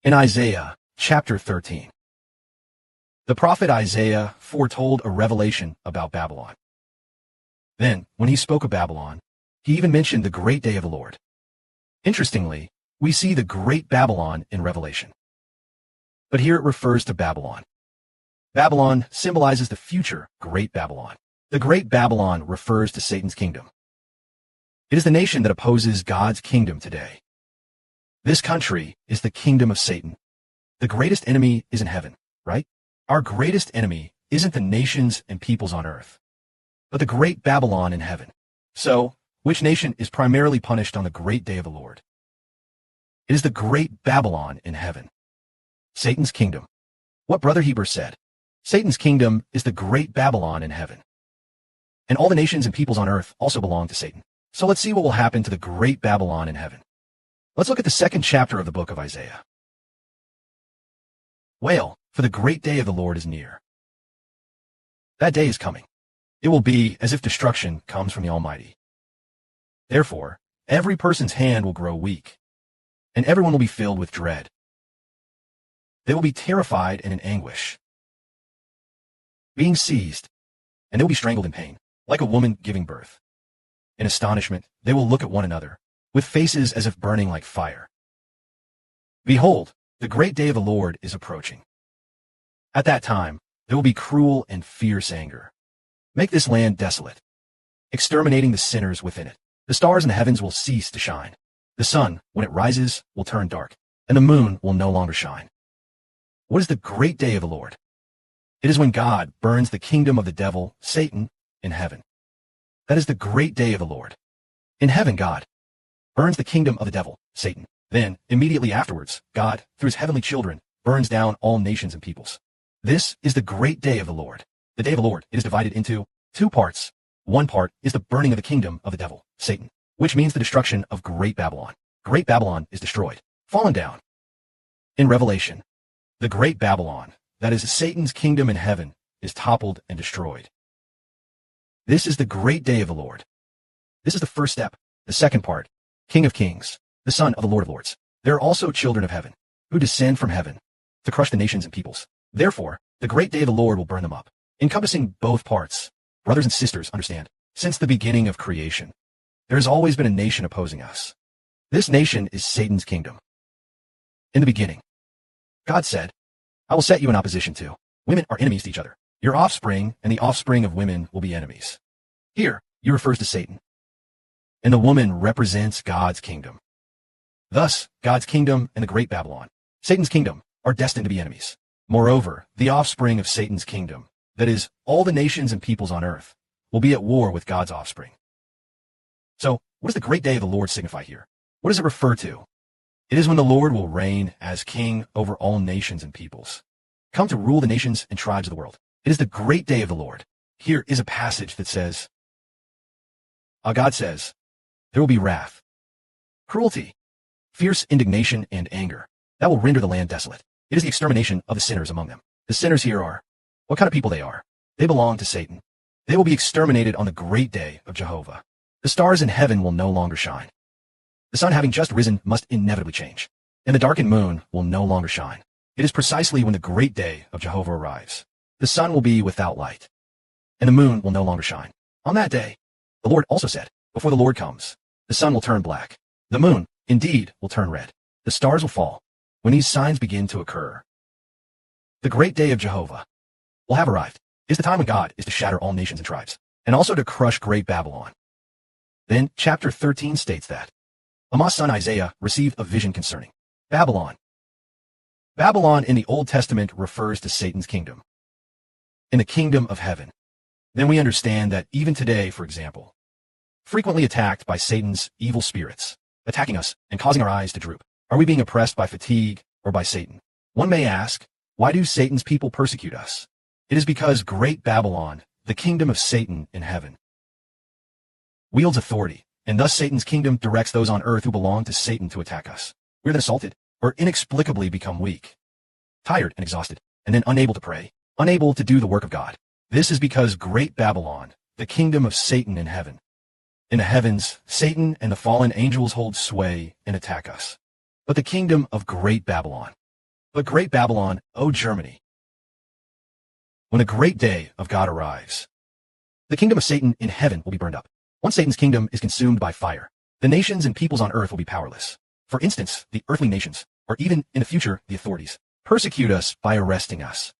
In Isaiah chapter 13, the prophet Isaiah foretold a revelation about Babylon. Then, when he spoke of Babylon, he even mentioned the great day of the Lord. Interestingly, we see the great Babylon in Revelation. But here it refers to Babylon. Babylon symbolizes the future great Babylon. The great Babylon refers to Satan's kingdom. It is the nation that opposes God's kingdom today. This country is the kingdom of Satan. The greatest enemy is in heaven, right? Our greatest enemy isn't the nations and peoples on earth, but the great Babylon in heaven. So, which nation is primarily punished on the great day of the Lord? It is the great Babylon in heaven. Satan's kingdom. What Brother Heber said. Satan's kingdom is the great Babylon in heaven. And all the nations and peoples on earth also belong to Satan. So let's see what will happen to the great Babylon in heaven. Let's look at the second chapter of the book of Isaiah. Wail, for the great day of the Lord is near. That day is coming. It will be as if destruction comes from the Almighty. Therefore, every person's hand will grow weak, and everyone will be filled with dread. They will be terrified and in anguish, being seized, and they will be strangled in pain, like a woman giving birth. In astonishment, they will look at one another, with faces as if burning like fire. Behold, the great day of the Lord is approaching. At that time, there will be cruel and fierce anger. Make this land desolate, exterminating the sinners within it. The stars in the heavens will cease to shine. The sun, when it rises, will turn dark, and the moon will no longer shine. What is the great day of the Lord? It is when God burns the kingdom of the devil, Satan, in heaven. That is the great day of the Lord. In heaven, God burns the kingdom of the devil, Satan. Then, immediately afterwards, God, through his heavenly children, burns down all nations and peoples. This is the great day of the Lord. The day of the Lord, it is divided into two parts. One part is the burning of the kingdom of the devil, Satan, which means the destruction of great Babylon. Great Babylon is destroyed, fallen down. In Revelation, the great Babylon, that is Satan's kingdom in heaven, is toppled and destroyed. This is the great day of the Lord. This is the first step. The second part, King of Kings, the Son of the Lord of Lords. There are also children of heaven, who descend from heaven to crush the nations and peoples. Therefore, the great day of the Lord will burn them up, encompassing both parts. Brothers and sisters, understand, since the beginning of creation, there has always been a nation opposing us. This nation is Satan's kingdom. In the beginning, God said, I will set you in opposition to. Women are enemies to each other. Your offspring and the offspring of women will be enemies. Here, he refers to Satan. And the woman represents God's kingdom. Thus, God's kingdom and the great Babylon, Satan's kingdom, are destined to be enemies. Moreover, the offspring of Satan's kingdom, that is, all the nations and peoples on earth, will be at war with God's offspring. So, what does the great day of the Lord signify here? What does it refer to? It is when the Lord will reign as king over all nations and peoples, come to rule the nations and tribes of the world. It is the great day of the Lord. Here is a passage that says, God says, there will be wrath, cruelty, fierce indignation, and anger. That will render the land desolate. It is the extermination of the sinners among them. The sinners here are, what kind of people they are? They belong to Satan. They will be exterminated on the great day of Jehovah. The stars in heaven will no longer shine. The sun having just risen must inevitably change, and the darkened moon will no longer shine. It is precisely when the great day of Jehovah arrives. The sun will be without light, and the moon will no longer shine. On that day, the Lord also said, before the Lord comes, the sun will turn black. The moon, indeed, will turn red. The stars will fall when these signs begin to occur. The great day of Jehovah will have arrived. It is the time when God is to shatter all nations and tribes, and also to crush great Babylon. Then, chapter 13 states that Amos' son Isaiah received a vision concerning Babylon. Babylon in the Old Testament refers to Satan's kingdom. In the kingdom of heaven, then we understand that even today, for example, frequently attacked by Satan's evil spirits, attacking us and causing our eyes to droop, are we being oppressed by fatigue or by Satan? One may ask, why do Satan's people persecute us? It is because great Babylon, the kingdom of Satan in heaven, wields authority, and thus Satan's kingdom directs those on earth who belong to Satan to attack us. We are then assaulted, or inexplicably become weak, tired and exhausted, and then unable to pray, unable to do the work of God. This is because great Babylon, the kingdom of Satan in heaven. In the heavens, Satan and the fallen angels hold sway and attack us. But the kingdom of great Babylon, But great Babylon, O Germany, when a great day of God arrives, the kingdom of Satan in heaven will be burned up. Once Satan's kingdom is consumed by fire, the nations and peoples on earth will be powerless. For instance, the earthly nations, or even in the future, the authorities, persecute us by arresting us,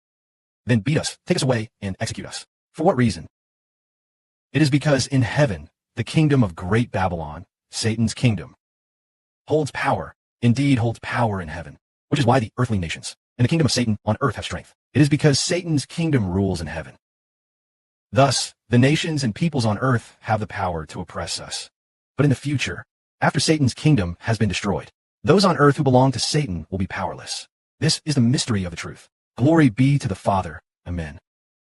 then beat us, take us away, and execute us. For what reason? It is because in heaven, the kingdom of great Babylon, Satan's kingdom, holds power, indeed holds power in heaven, which is why the earthly nations and the kingdom of Satan on earth have strength. It is because Satan's kingdom rules in heaven. Thus, the nations and peoples on earth have the power to oppress us. But in the future, after Satan's kingdom has been destroyed, those on earth who belong to Satan will be powerless. This is the mystery of the truth. Glory be to the Father. Amen.